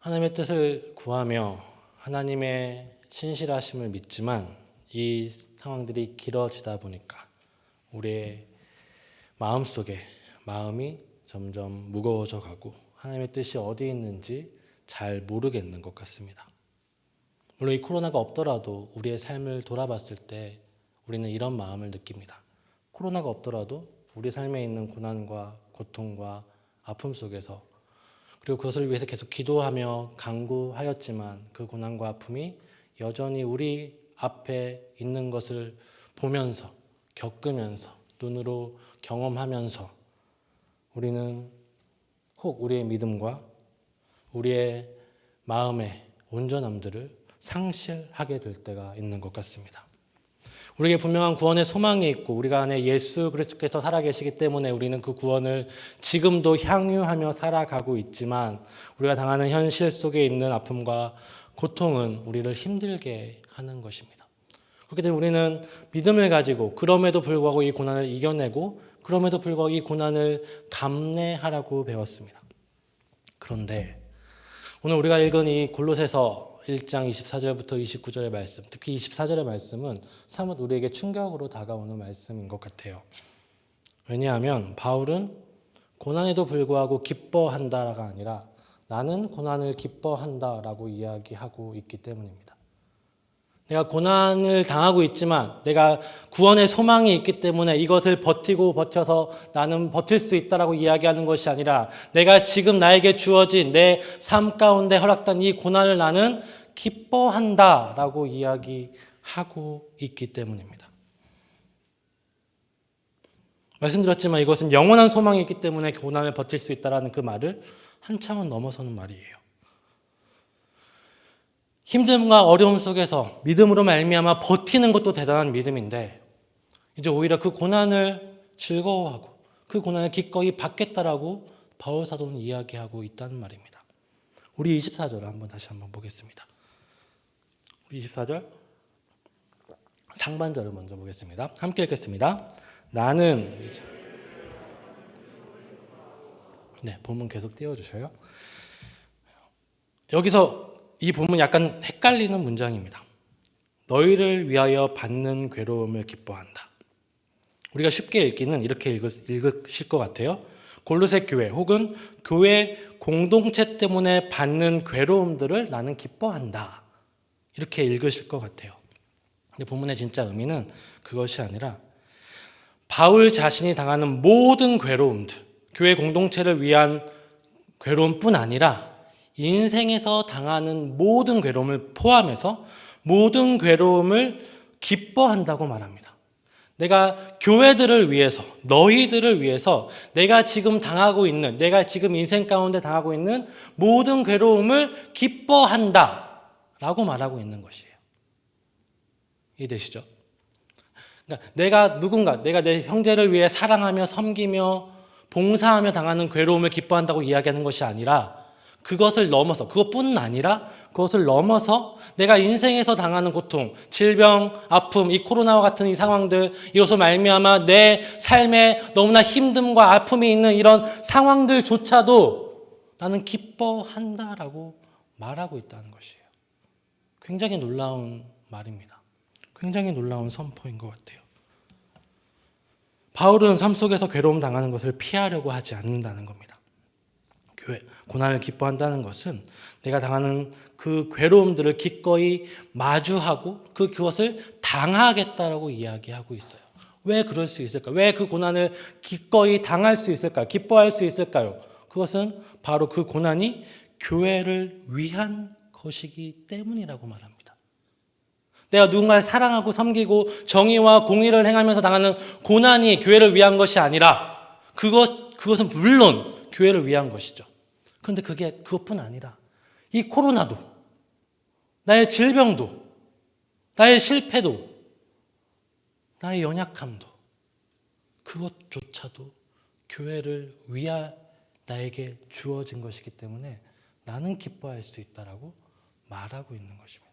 하나님의 뜻을 구하며 하나님의 신실하심을 믿지만 이 상황들이 길어지다 보니까 우리의 마음속에 마음이 점점 무거워져 가고 하나님의 뜻이 어디 있는지 잘 모르겠는 것 같습니다. 물론 이 코로나가 없더라도 우리의 삶을 돌아봤을 때 우리는 이런 마음을 느낍니다. 코로나가 없더라도 우리 삶에 있는 고난과 고통과 아픔 속에서 그리고 그것을 위해서 계속 기도하며 간구하였지만 그 고난과 아픔이 여전히 우리 앞에 있는 것을 보면서 겪으면서 눈으로 경험하면서 우리는 혹 우리의 믿음과 우리의 마음의 온전함들을 상실하게 될 때가 있는 것 같습니다. 우리에게 분명한 구원의 소망이 있고 우리가 안에 예수 그리스도께서 살아계시기 때문에 우리는 그 구원을 지금도 향유하며 살아가고 있지만 우리가 당하는 현실 속에 있는 아픔과 고통은 우리를 힘들게 하는 것입니다. 그렇기 때문에 우리는 믿음을 가지고 그럼에도 불구하고 이 고난을 이겨내고 그럼에도 불구하고 이 고난을 감내하라고 배웠습니다. 그런데 오늘 우리가 읽은 이 골로새서 1장 24절부터 29절의 말씀, 특히 24절의 말씀은 사뭇 우리에게 충격으로 다가오는 말씀인 것 같아요. 왜냐하면 바울은 고난에도 불구하고 기뻐한다가 아니라 나는 고난을 기뻐한다라고 이야기하고 있기 때문입니다. 내가 고난을 당하고 있지만 내가 구원의 소망이 있기 때문에 이것을 버티고 버텨서 나는 버틸 수 있다라고 이야기하는 것이 아니라 내가 지금 나에게 주어진 내 삶 가운데 허락된 이 고난을 나는 기뻐한다라고 이야기하고 있기 때문입니다. 말씀드렸지만 이것은 영원한 소망이 있기 때문에 고난을 버틸 수 있다라는 그 말을 한참은 넘어서는 말이에요. 힘듦과 어려움 속에서 믿음으로 말미암아 버티는 것도 대단한 믿음인데 이제 오히려 그 고난을 즐거워하고 그 고난을 기꺼이 받겠다라고 바울 사도는 이야기하고 있다는 말입니다. 우리 24절을 다시 한번 보겠습니다. 우리 24절 상반절을 먼저 보겠습니다. 함께 읽겠습니다. 나는 본문 계속 띄워주셔요. 여기서 이 본문 약간 헷갈리는 문장입니다. 너희를 위하여 받는 괴로움을 기뻐한다. 우리가 쉽게 읽기는 이렇게 읽으실 것 같아요. 골로새 교회 혹은 교회 공동체 때문에 받는 괴로움들을 나는 기뻐한다. 이렇게 읽으실 것 같아요. 근데 본문의 진짜 의미는 그것이 아니라 바울 자신이 당하는 모든 괴로움들, 교회 공동체를 위한 괴로움뿐 아니라 인생에서 당하는 모든 괴로움을 포함해서 모든 괴로움을 기뻐한다고 말합니다. 내가 교회들을 위해서, 너희들을 위해서 내가 지금 당하고 있는, 내가 지금 인생 가운데 당하고 있는 모든 괴로움을 기뻐한다 라고 말하고 있는 것이에요. 이해되시죠? 그러니까 내가 내 형제를 위해 사랑하며 섬기며 봉사하며 당하는 괴로움을 기뻐한다고 이야기하는 것이 아니라 그것을 넘어서, 그것뿐 아니라 그것을 넘어서 내가 인생에서 당하는 고통, 질병, 아픔, 이 코로나와 같은 이 상황들, 이것을 말미암아 내 삶에 너무나 힘듦과 아픔이 있는 이런 상황들조차도 나는 기뻐한다라고 말하고 있다는 것이에요. 굉장히 놀라운 말입니다. 굉장히 놀라운 선포인 것 같아요. 바울은 삶 속에서 괴로움 당하는 것을 피하려고 하지 않는다는 겁니다. 고난을 기뻐한다는 것은 내가 당하는 그 괴로움들을 기꺼이 마주하고 그것을 당하겠다라고 이야기하고 있어요. 왜 그럴 수 있을까요? 왜 그 고난을 기꺼이 당할 수 있을까요? 기뻐할 수 있을까요? 그것은 바로 그 고난이 교회를 위한 것이기 때문이라고 말합니다. 내가 누군가를 사랑하고 섬기고 정의와 공의를 행하면서 당하는 고난이 교회를 위한 것이 아니라 그것은 물론 교회를 위한 것이죠. 그런데 그것뿐 아니라 이 코로나도, 나의 질병도, 나의 실패도, 나의 연약함도 그것조차도 교회를 위하 나에게 주어진 것이기 때문에 나는 기뻐할 수 있다라고 말하고 있는 것입니다.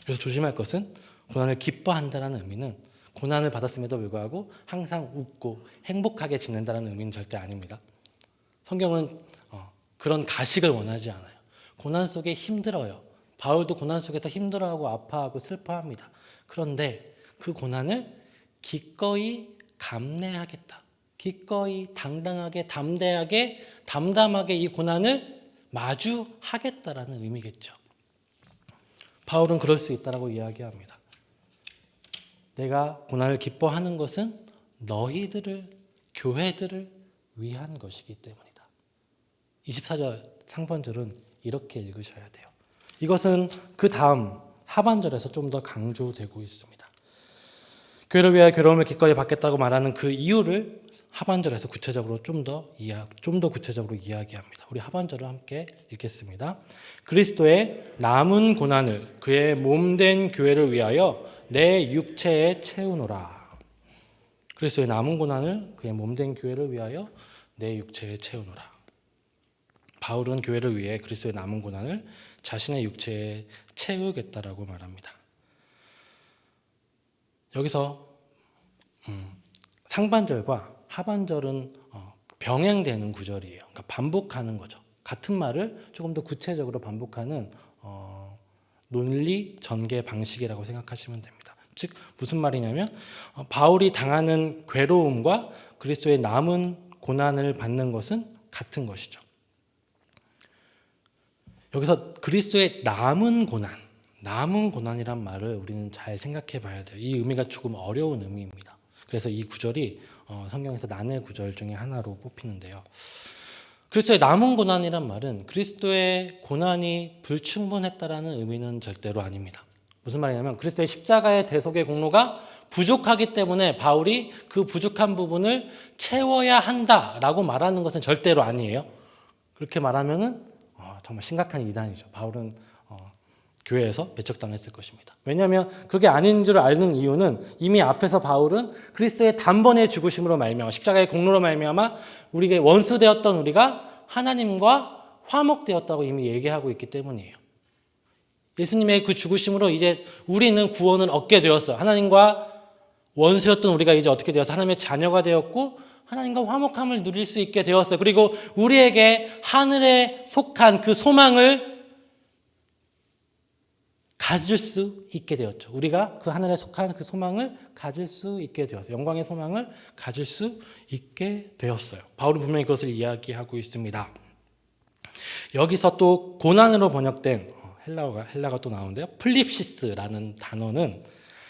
그래서 조심할 것은 고난을 기뻐한다는 의미는 고난을 받았음에도 불구하고 항상 웃고 행복하게 지낸다는 의미는 절대 아닙니다. 성경은 그런 가식을 원하지 않아요. 고난 속에 힘들어요. 바울도 고난 속에서 힘들어하고 아파하고 슬퍼합니다. 그런데 그 고난을 기꺼이 감내하겠다. 기꺼이 당당하게 담대하게 담담하게 이 고난을 마주하겠다라는 의미겠죠. 바울은 그럴 수 있다라고 이야기합니다. 내가 고난을 기뻐하는 것은 너희들을, 교회들을 위한 것이기 때문이다. 24절 상반절은 이렇게 읽으셔야 돼요. 이것은 그 다음 하반절에서 좀 더 강조되고 있습니다. 교회를 위하여 괴로움을 기꺼이 받겠다고 말하는 그 이유를 하반절에서 구체적으로 좀 더 구체적으로 이야기합니다. 우리 하반절을 함께 읽겠습니다. 그리스도의 남은 고난을 그의 몸된 교회를 위하여 내 육체에 채우노라. 그리스도의 남은 고난을 그의 몸된 교회를 위하여 내 육체에 채우노라. 바울은 교회를 위해 그리스도의 남은 고난을 자신의 육체에 채우겠다라고 말합니다. 여기서 상반절과 하반절은 병행되는 구절이에요. 그러니까 반복하는 거죠. 같은 말을 조금 더 구체적으로 반복하는 논리 전개 방식이라고 생각하시면 됩니다. 즉 무슨 말이냐면 바울이 당하는 괴로움과 그리스도의 남은 고난을 받는 것은 같은 것이죠. 여기서 그리스도의 남은 고난이란 말을 우리는 잘 생각해 봐야 돼요. 이 의미가 조금 어려운 의미입니다. 그래서 이 구절이 성경에서 난해 구절 중에 하나로 뽑히는데요. 그리스도의 남은 고난이란 말은 그리스도의 고난이 불충분했다라는 의미는 절대로 아닙니다. 무슨 말이냐면 그리스도의 십자가의 대속의 공로가 부족하기 때문에 바울이 그 부족한 부분을 채워야 한다라고 말하는 것은 절대로 아니에요. 그렇게 말하면은 정말 심각한 이단이죠. 바울은 교회에서 배척당했을 것입니다. 왜냐하면 그게 아닌 줄 아는 이유는 이미 앞에서 바울은 그리스도의 단번에 죽으심으로 말미암아 십자가의 공로로 말미암아 우리가 원수되었던 우리가 하나님과 화목되었다고 이미 얘기하고 있기 때문이에요. 예수님의 그 죽으심으로 이제 우리는 구원을 얻게 되었어요. 하나님과 원수였던 우리가 이제 어떻게 되어서 하나님의 자녀가 되었고 하나님과 화목함을 누릴 수 있게 되었어요. 그리고 우리에게 하늘에 속한 그 소망을 가질 수 있게 되었죠. 우리가 그 하늘에 속한 그 소망을 가질 수 있게 되었어요. 영광의 소망을 가질 수 있게 되었어요. 바울은 분명히 그것을 이야기하고 있습니다. 여기서 또 고난으로 번역된 헬라가 또 나오는데요. 플립시스라는 단어는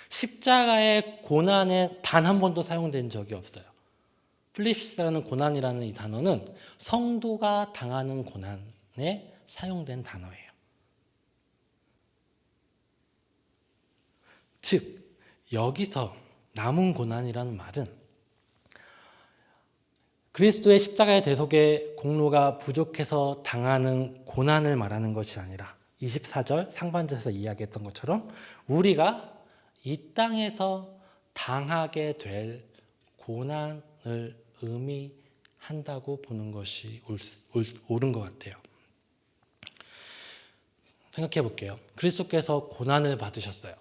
십자가의 고난에 단 한 번도 사용된 적이 없어요. 플립시스라는 고난이라는 이 단어는 성도가 당하는 고난에 사용된 단어예요. 즉 여기서 남은 고난이라는 말은 그리스도의 십자가의 대속의 공로가 부족해서 당하는 고난을 말하는 것이 아니라 24절 상반절에서 이야기했던 것처럼 우리가 이 땅에서 당하게 될 고난을 의미한다고 보는 것이 옳은 것 같아요. 생각해 볼게요. 그리스도께서 고난을 받으셨어요.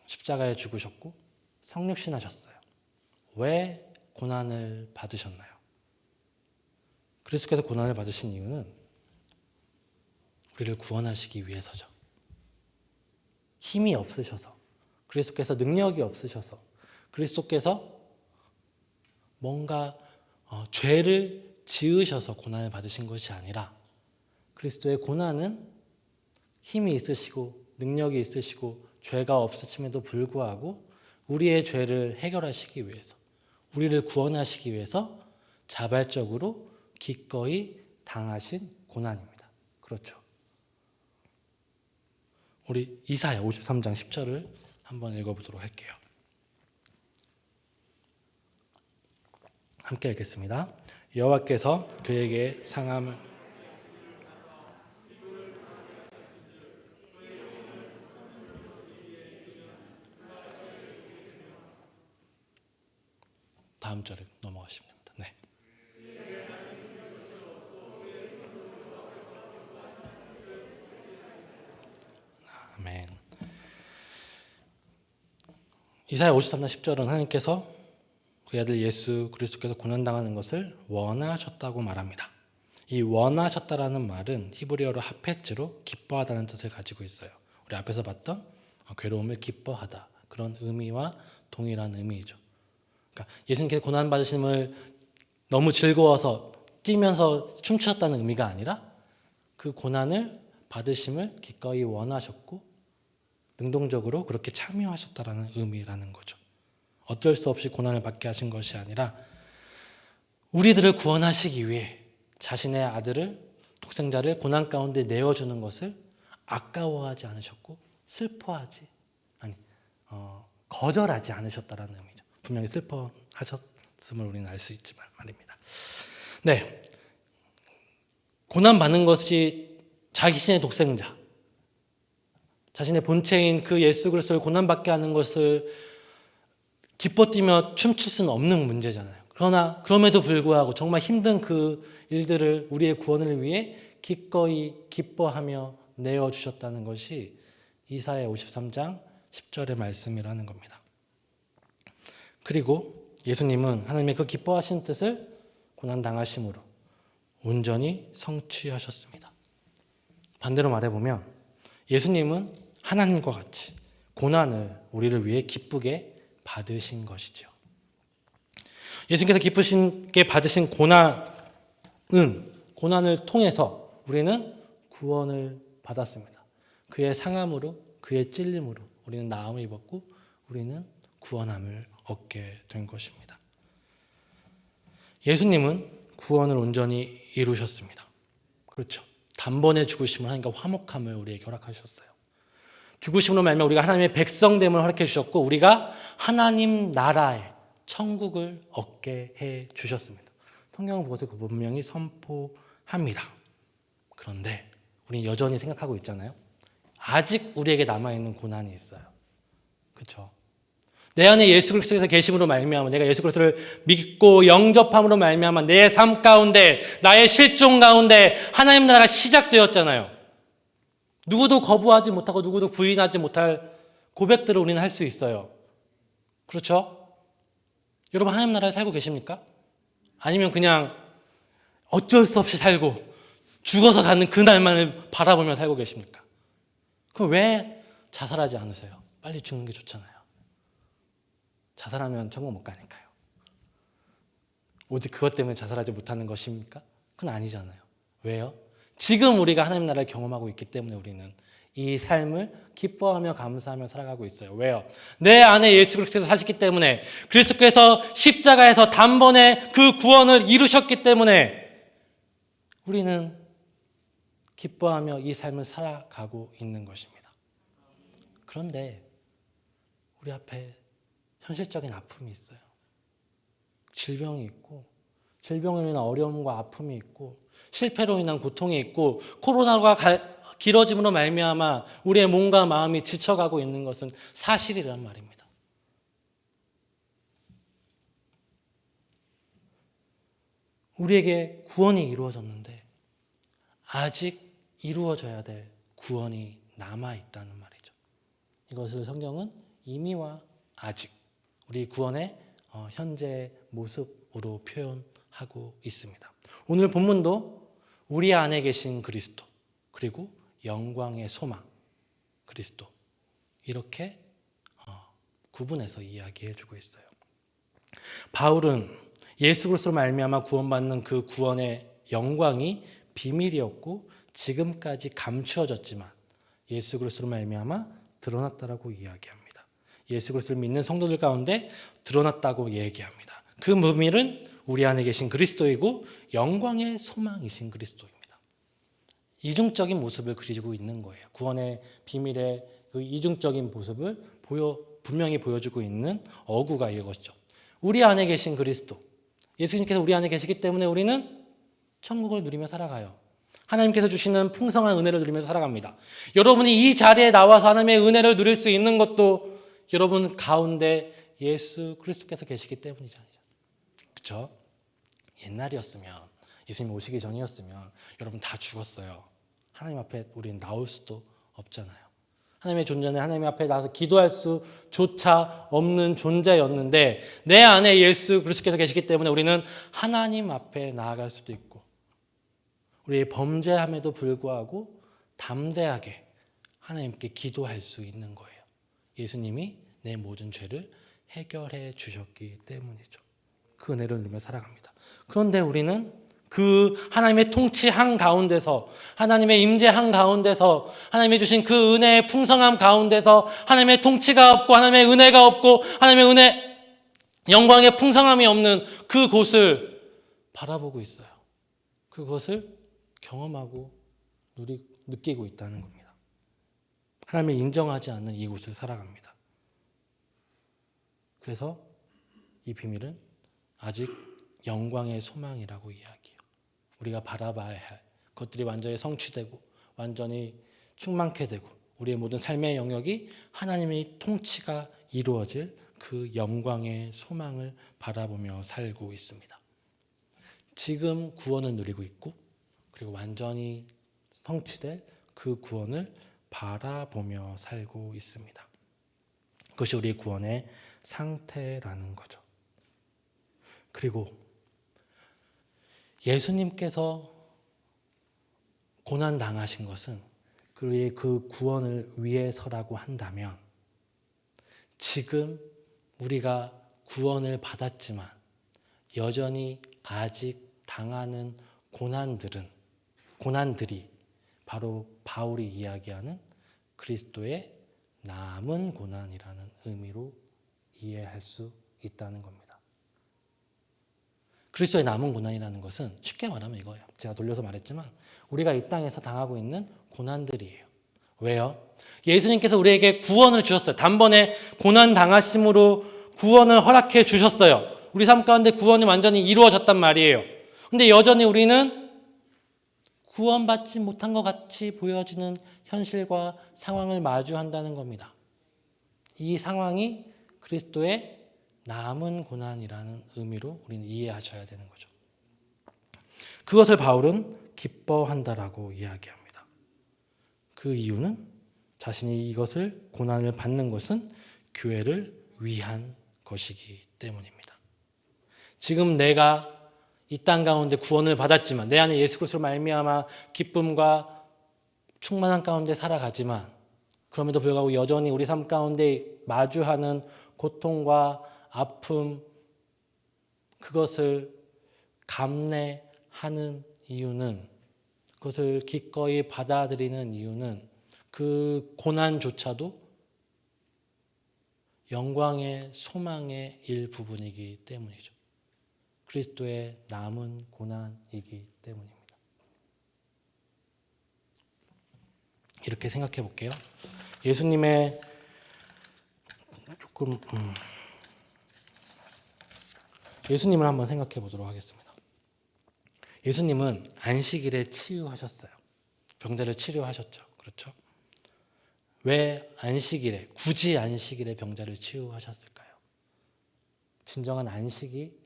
십자가에 죽으셨고 성육신하셨어요. 왜 고난을 받으셨나요? 그리스도께서 고난을 받으신 이유는 우리를 구원하시기 위해서죠. 힘이 없으셔서, 그리스도께서 능력이 없으셔서, 그리스도께서 뭔가 죄를 지으셔서 고난을 받으신 것이 아니라 그리스도의 고난은 힘이 있으시고 능력이 있으시고 죄가 없으심에도 불구하고 우리의 죄를 해결하시기 위해서, 우리를 구원하시기 위해서 자발적으로 기꺼이 당하신 고난입니다. 그렇죠. 우리 이사야 53장 10절을 한번 읽어보도록 할게요. 함께 읽겠습니다. 여호와께서 그에게 상함을 다음 절에 넘어가시면 됩니다. 네. 아멘. 이사야 53장 10절은 하나님께서 그의 아들 예수 그리스도께서 고난당하는 것을 원하셨다고 말합니다. 이 원하셨다라는 말은 히브리어로 하페츠로 기뻐하다는 뜻을 가지고 있어요. 우리 앞에서 봤던 괴로움을 기뻐하다 그런 의미와 동일한 의미이죠. 그러니까 예수님께서 고난 받으심을 너무 즐거워서 뛰면서 춤추셨다는 의미가 아니라 그 고난을 받으심을 기꺼이 원하셨고 능동적으로 그렇게 참여하셨다라는 의미라는 거죠. 어쩔 수 없이 고난을 받게 하신 것이 아니라 우리들을 구원하시기 위해 자신의 아들을 독생자를 고난 가운데 내어주는 것을 아까워하지 않으셨고 거절하지 않으셨다라는 의미죠. 분명히 슬퍼하셨음을 우리는 알 수 있지만 말입니다. 네, 고난 받는 것이 자신의 독생자, 자신의 본체인 그 예수 그리스도를 고난 받게 하는 것을 기뻐 뛰며 춤출 수는 없는 문제잖아요. 그러나 그럼에도 불구하고 정말 힘든 그 일들을 우리의 구원을 위해 기꺼이 기뻐하며 내어주셨다는 것이 이사야 53장 10절의 말씀이라는 겁니다. 그리고 예수님은 하나님의 그 기뻐하신 뜻을 고난당하심으로 온전히 성취하셨습니다. 반대로 말해보면 예수님은 하나님과 같이 고난을 우리를 위해 기쁘게 받으신 것이죠. 예수님께서 기쁘게 받으신 고난을 통해서 우리는 구원을 받았습니다. 그의 상함으로, 그의 찔림으로 우리는 나음을 입었고 우리는 구원함을 얻게 된 것입니다. 예수님은 구원을 온전히 이루셨습니다. 그렇죠. 단번에 죽으심을 하니까 화목함을 우리에게 허락하셨어요. 죽으심으로 말미암아 우리가 하나님의 백성됨을 허락해 주셨고 우리가 하나님 나라의 천국을 얻게 해 주셨습니다. 성경은 그것을 분명히 선포합니다. 그런데 우리는 여전히 생각하고 있잖아요. 아직 우리에게 남아있는 고난이 있어요. 그렇죠? 내 안에 예수 그리스도에서 계심으로 말미암아 내가 예수 그리스도를 믿고 영접함으로 말미암아 내 삶 가운데 나의 실종 가운데 하나님 나라가 시작되었잖아요. 누구도 거부하지 못하고 누구도 부인하지 못할 고백들을 우리는 할 수 있어요. 그렇죠? 여러분 하나님 나라에 살고 계십니까? 아니면 그냥 어쩔 수 없이 살고 죽어서 가는 그날만을 바라보며 살고 계십니까? 그럼 왜 자살하지 않으세요? 빨리 죽는 게 좋잖아요. 자살하면 천국 못 가니까요. 오직 그것 때문에 자살하지 못하는 것입니까? 그건 아니잖아요. 왜요? 지금 우리가 하나님 나라를 경험하고 있기 때문에 우리는 이 삶을 기뻐하며 감사하며 살아가고 있어요. 왜요? 내 안에 예수 그리스도께서 사셨기 때문에 그리스도께서 십자가에서 단번에 그 구원을 이루셨기 때문에 우리는 기뻐하며 이 삶을 살아가고 있는 것입니다. 그런데 우리 앞에 현실적인 아픔이 있어요. 질병이 있고 질병으로 인한 어려움과 아픔이 있고 실패로 인한 고통이 있고 코로나가 길어짐으로 말미암아 우리의 몸과 마음이 지쳐가고 있는 것은 사실이란 말입니다. 우리에게 구원이 이루어졌는데 아직 이루어져야 될 구원이 남아있다는 말이죠. 이것을 성경은 이미와 아직 우리 구원의 현재 모습으로 표현하고 있습니다. 오늘 본문도 우리 안에 계신 그리스도 그리고 영광의 소망 그리스도 이렇게 구분해서 이야기해주고 있어요. 바울은 예수 그리스도로 말미암아 구원받는 그 구원의 영광이 비밀이었고 지금까지 감추어졌지만 예수 그리스도로 말미암아 드러났다라고 이야기합니다. 예수 그리스도를 믿는 성도들 가운데 드러났다고 얘기합니다. 그 비밀은 우리 안에 계신 그리스도이고 영광의 소망이신 그리스도입니다. 이중적인 모습을 그리고 있는 거예요. 구원의 비밀의 그 이중적인 모습을 분명히 보여주고 있는 어구가 이것이죠. 우리 안에 계신 그리스도, 예수님께서 우리 안에 계시기 때문에 우리는 천국을 누리며 살아가요. 하나님께서 주시는 풍성한 은혜를 누리면서 살아갑니다. 여러분이 이 자리에 나와서 하나님의 은혜를 누릴 수 있는 것도 여러분 가운데 예수 그리스도께서 계시기 때문이잖아요. 그렇죠? 옛날이었으면 예수님 오시기 전이었으면 여러분 다 죽었어요. 하나님 앞에 우리는 나올 수도 없잖아요. 하나님의 존재는 하나님 앞에 나와서 기도할 수조차 없는 존재였는데 내 안에 예수 그리스도께서 계시기 때문에 우리는 하나님 앞에 나아갈 수도 있고 우리의 범죄함에도 불구하고 담대하게 하나님께 기도할 수 있는 거예요. 예수님이 내 모든 죄를 해결해 주셨기 때문이죠. 그 은혜를 누리며 살아갑니다. 그런데 우리는 그 하나님의 통치 한가운데서, 하나님의 임재 한가운데서, 하나님이 주신 그 은혜의 풍성함 가운데서 하나님의 통치가 없고 하나님의 은혜가 없고 하나님의 은혜, 영광의 풍성함이 없는 그곳을 바라보고 있어요. 그것을 경험하고 느끼고 있다는 겁니다. 하나님을 인정하지 않는 이곳을 살아갑니다. 그래서 이 비밀은 아직 영광의 소망이라고 이야기해요. 우리가 바라봐야 할 것들이 완전히 성취되고 완전히 충만케 되고 우리의 모든 삶의 영역이 하나님의 통치가 이루어질 그 영광의 소망을 바라보며 살고 있습니다. 지금 구원을 누리고 있고 그리고 완전히 성취될 그 구원을 바라보며 살고 있습니다. 그것이 우리의 구원의 상태라는 거죠. 그리고 예수님께서 고난당하신 것은 그의 그 구원을 위해서라고 한다면 지금 우리가 구원을 받았지만 여전히 아직 당하는 고난들이 바로 바울이 이야기하는 그리스도의 남은 고난이라는 의미로 이해할 수 있다는 겁니다. 그리스도의 남은 고난이라는 것은 쉽게 말하면 이거예요. 제가 돌려서 말했지만 우리가 이 땅에서 당하고 있는 고난들이에요. 왜요? 예수님께서 우리에게 구원을 주셨어요. 단번에 고난 당하심으로 구원을 허락해 주셨어요. 우리 삶 가운데 구원이 완전히 이루어졌단 말이에요. 근데 여전히 우리는 구원받지 못한 것 같이 보여지는 현실과 상황을 마주한다는 겁니다. 이 상황이 그리스도의 남은 고난이라는 의미로 우리는 이해하셔야 되는 거죠. 그것을 바울은 기뻐한다라고 이야기합니다. 그 이유는 자신이 이것을 고난을 받는 것은 교회를 위한 것이기 때문입니다. 지금 내가 이 땅 가운데 구원을 받았지만 내 안에 예수 그리스도로 말미암아 기쁨과 충만한 가운데 살아가지만 그럼에도 불구하고 여전히 우리 삶 가운데 마주하는 고통과 아픔, 그것을 감내하는 이유는, 그것을 기꺼이 받아들이는 이유는 그 고난조차도 영광의 소망의 일부분이기 때문이죠. 그리스도의 남은 고난이기 때문입니다. 이렇게 생각해 볼게요. 예수님의 예수님을 한번 생각해 보도록 하겠습니다. 예수님은 안식일에 치유하셨어요. 병자를 치료하셨죠. 그렇죠? 왜 안식일에, 굳이 안식일에 병자를 치유하셨을까요? 진정한 안식이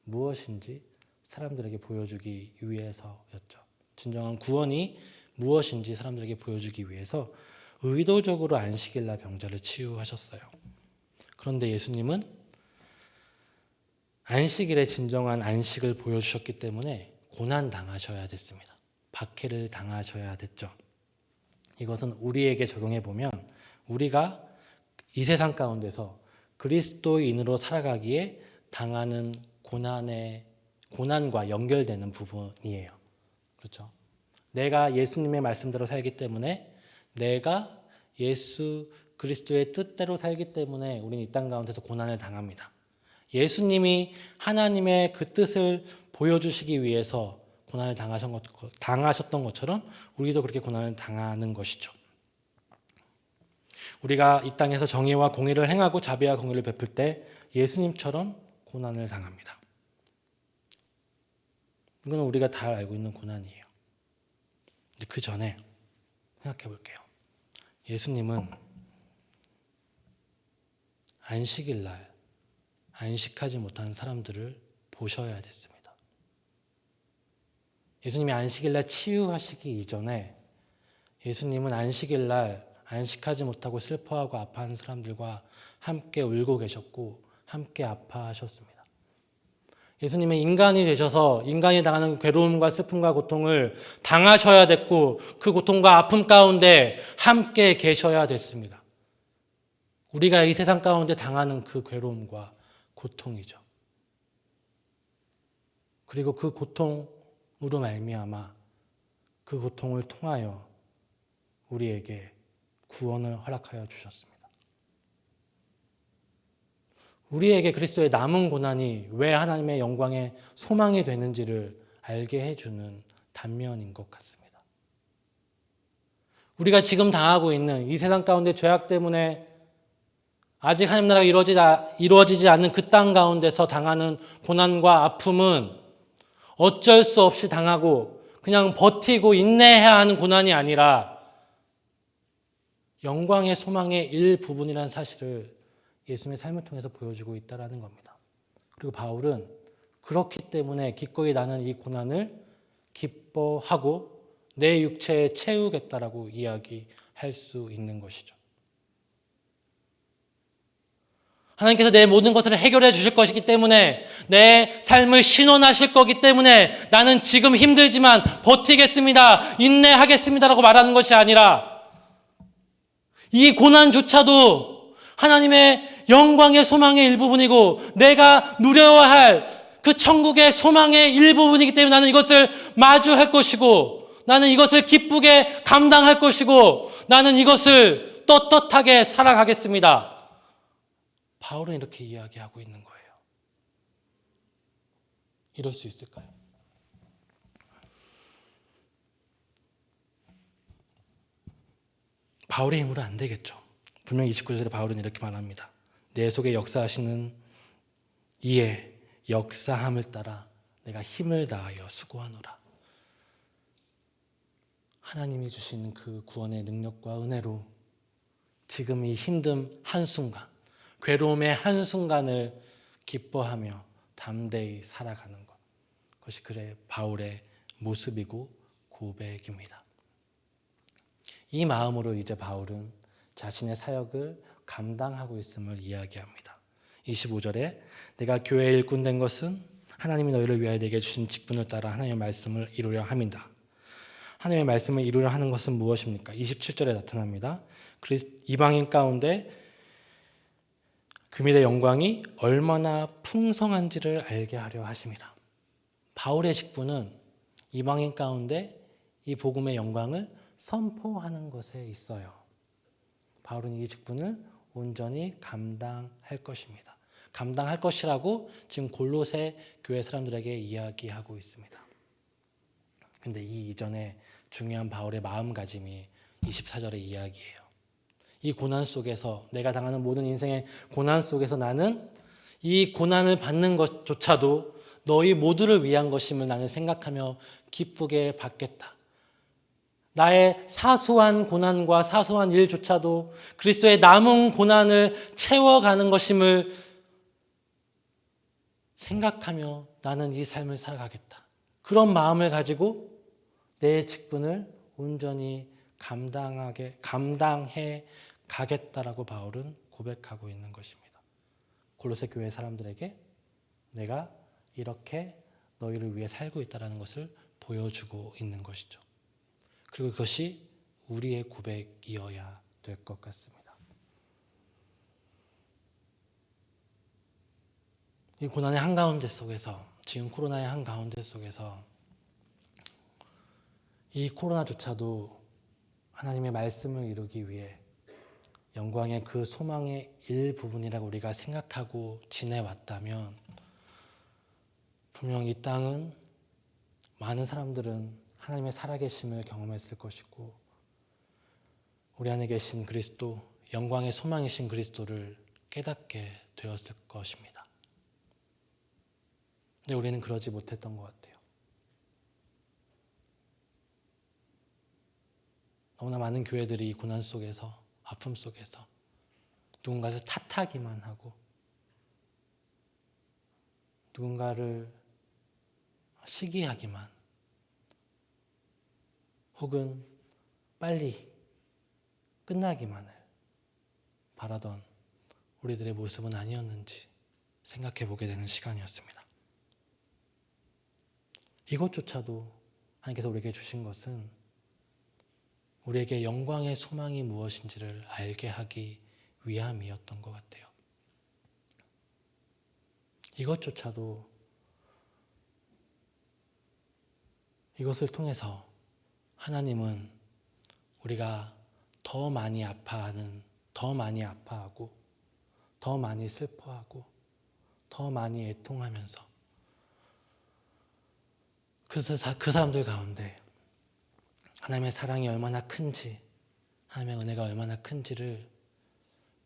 무엇인지 사람들에게 보여주기 위해서였죠. 진정한 구원이 무엇인지 사람들에게 보여주기 위해서 의도적으로 안식일날 병자를 치유하셨어요. 그런데 예수님은 안식일에 진정한 안식을 보여주셨기 때문에 고난 당하셔야 됐습니다. 박해를 당하셔야 됐죠. 이것은 우리에게 적용해 보면 우리가 이 세상 가운데서 그리스도인으로 살아가기에 당하는 고난과 연결되는 부분이에요. 그렇죠? 내가 예수님의 말씀대로 살기 때문에, 내가 예수 그리스도의 뜻대로 살기 때문에 우리는 이 땅 가운데서 고난을 당합니다. 예수님이 하나님의 그 뜻을 보여주시기 위해서 고난을 당하셨던 것처럼 우리도 그렇게 고난을 당하는 것이죠. 우리가 이 땅에서 정의와 공의를 행하고 자비와 공의를 베풀 때 예수님처럼 고난을 당합니다. 이건 우리가 다 알고 있는 고난이에요. 근데 그 전에 생각해 볼게요. 예수님은 안식일날 안식하지 못한 사람들을 보셔야 됐습니다. 예수님이 안식일날 치유하시기 이전에 예수님은 안식일날 안식하지 못하고 슬퍼하고 아파하는 사람들과 함께 울고 계셨고 함께 아파하셨습니다. 예수님은 인간이 되셔서 인간이 당하는 괴로움과 슬픔과 고통을 당하셔야 됐고 그 고통과 아픔 가운데 함께 계셔야 됐습니다. 우리가 이 세상 가운데 당하는 그 괴로움과 고통이죠. 그리고 그 고통으로 말미암아 그 고통을 통하여 우리에게 구원을 허락하여 주셨습니다. 우리에게 그리스도의 남은 고난이 왜 하나님의 영광의 소망이 되는지를 알게 해주는 단면인 것 같습니다. 우리가 지금 당하고 있는 이 세상 가운데 죄악 때문에 아직 하나님 나라가 이루어지지 않는 그 땅 가운데서 당하는 고난과 아픔은 어쩔 수 없이 당하고 그냥 버티고 인내해야 하는 고난이 아니라 영광의 소망의 일부분이라는 사실을 예수님의 삶을 통해서 보여주고 있다는 겁니다. 그리고 바울은 그렇기 때문에 기꺼이 나는 이 고난을 기뻐하고 내 육체에 채우겠다라고 이야기할 수 있는 것이죠. 하나님께서 내 모든 것을 해결해 주실 것이기 때문에 내 삶을 신원하실 거기 때문에 나는 지금 힘들지만 버티겠습니다. 인내하겠습니다라고 말하는 것이 아니라 이 고난조차도 하나님의 영광의 소망의 일부분이고 내가 누려야 할 그 천국의 소망의 일부분이기 때문에 나는 이것을 마주할 것이고 나는 이것을 기쁘게 감당할 것이고 나는 이것을 떳떳하게 살아가겠습니다. 바울은 이렇게 이야기하고 있는 거예요. 이럴 수 있을까요? 바울의 힘으로 안 되겠죠. 분명 29절에 바울은 이렇게 말합니다. 내 속에 역사하시는 이의 역사함을 따라 내가 힘을 다하여 수고하노라. 하나님이 주시는 그 구원의 능력과 은혜로 지금 이 힘든 한순간, 괴로움의 한순간을 기뻐하며 담대히 살아가는 것. 그것이 그의 바울의 모습이고 고백입니다. 이 마음으로 이제 바울은 자신의 사역을 감당하고 있음을 이야기합니다. 25절에 내가 교회의 일꾼 된 것은 하나님이 너희를 위하여 내게 주신 직분을 따라 하나님의 말씀을 이루려 함이다. 하나님의 말씀을 이루려 하는 것은 무엇입니까? 27절에 나타납니다. 이방인 가운데 그의 영광이 얼마나 풍성한지를 알게 하려 하심이라. 바울의 직분은 이방인 가운데 이 복음의 영광을 선포하는 것에 있어요. 바울은 이 직분을 온전히 감당할 것입니다. 감당할 것이라고 지금 골로새 교회 사람들에게 이야기하고 있습니다. 근데 이 이전에 중요한 바울의 마음가짐이 24절의 이야기예요. 이 고난 속에서 내가 당하는 모든 인생의 고난 속에서 나는 이 고난을 받는 것조차도 너희 모두를 위한 것임을 나는 생각하며 기쁘게 받겠다. 나의 사소한 고난과 사소한 일조차도 그리스도의 남은 고난을 채워가는 것임을 생각하며 나는 이 삶을 살아가겠다. 그런 마음을 가지고 내 직분을 온전히 감당해 가겠다라고 바울은 고백하고 있는 것입니다. 골로새 교회 사람들에게 내가 이렇게 너희를 위해 살고 있다는 것을 보여주고 있는 것이죠. 그리고 그것이 우리의 고백이어야 될 것 같습니다. 이 고난의 한가운데 속에서, 지금 코로나의 한가운데 속에서 이 코로나조차도 하나님의 말씀을 이루기 위해 영광의 그 소망의 일부분이라고 우리가 생각하고 지내왔다면 분명 이 땅은 많은 사람들은 하나님의 살아계심을 경험했을 것이고 우리 안에 계신 그리스도, 영광의 소망이신 그리스도를 깨닫게 되었을 것입니다. 근데 우리는 그러지 못했던 것 같아요. 너무나 많은 교회들이 이 고난 속에서, 아픔 속에서 누군가를 탓하기만 하고 누군가를 시기하기만 혹은 빨리 끝나기만을 바라던 우리들의 모습은 아니었는지 생각해 보게 되는 시간이었습니다. 이것조차도 하나님께서 우리에게 주신 것은 우리에게 영광의 소망이 무엇인지를 알게 하기 위함이었던 것 같아요. 이것조차도 이것을 통해서 하나님은 우리가 더 많이 아파하고 더 많이 슬퍼하고 더 많이 애통하면서 그 사람들 가운데 하나님의 사랑이 얼마나 큰지, 하나님의 은혜가 얼마나 큰지를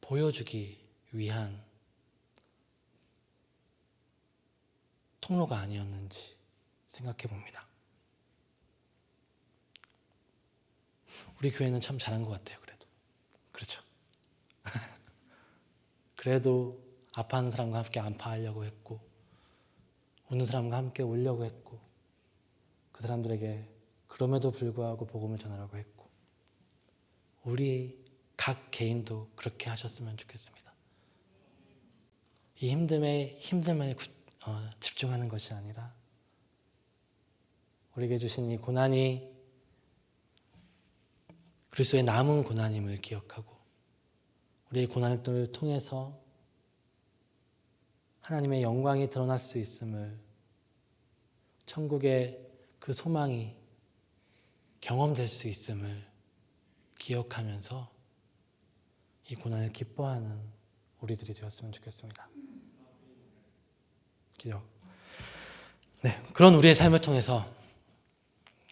보여주기 위한 통로가 아니었는지 생각해 봅니다. 우리 교회는 참 잘한 것 같아요. 그래도 그렇죠. 그래도 아파하는 사람과 함께 안파하려고 했고, 우는 사람과 함께 울려고 했고, 그 사람들에게 그럼에도 불구하고 복음을 전하라고 했고, 우리 각 개인도 그렇게 하셨으면 좋겠습니다. 이 힘듦에 집중하는 것이 아니라 우리에게 주신 이 고난이 그리스도의 남은 고난임을 기억하고 우리의 고난을 통해서 하나님의 영광이 드러날 수 있음을, 천국의 그 소망이 경험될 수 있음을 기억하면서 이 고난을 기뻐하는 우리들이 되었으면 좋겠습니다. 네, 그런 우리의 삶을 통해서,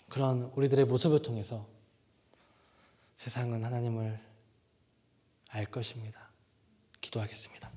그런 우리들의 모습을 통해서 세상은 하나님을 알 것입니다. 기도하겠습니다.